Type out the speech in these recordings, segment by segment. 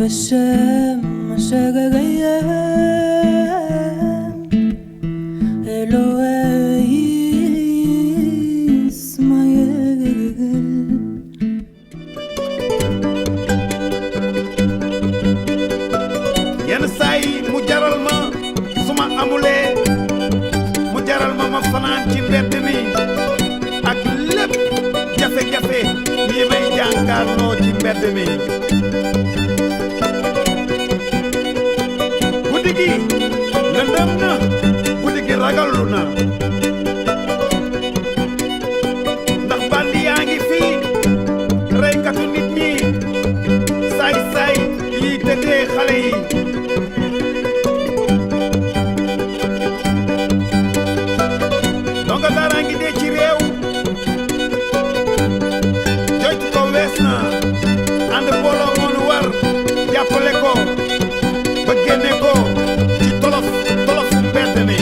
בשם השגריהם אלוהי ישמעאל. yenn saa yi mu jaral ma su ma amulee mu jaral ma ma fanaan ci mbedd mi ak lépp jafe-jafe yi may jànkaarloo ci mbedd mi. guddi gi lëndëm na, guddi gi ragallu na, ndax bandi yaa ngi fii reykatu nit ñi saay-saay yi tëddee xale yi. donga dara ngi dee ci réew joytu ko wees na, ànd booloo moonu war jàppale ko ba génne ko ci tolof tolofu mbedd mi.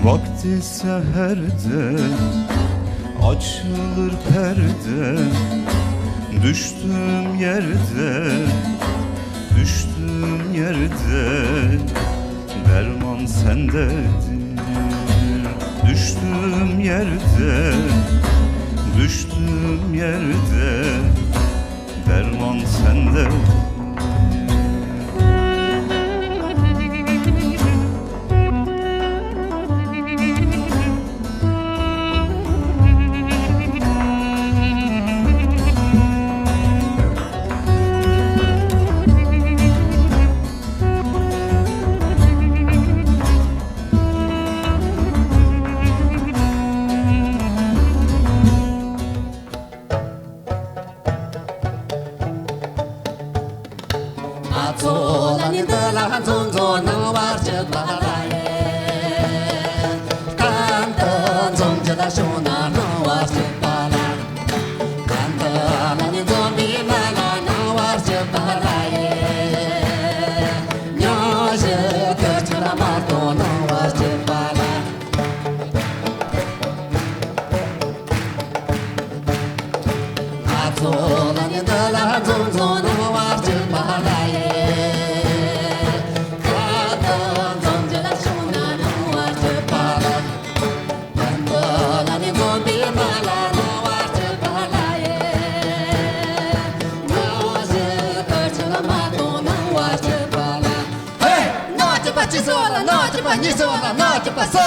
Vakti seherde açılır perde, düştüğüm yerde derman sendedir. Düştüğüm yerde derman sendedir. Quase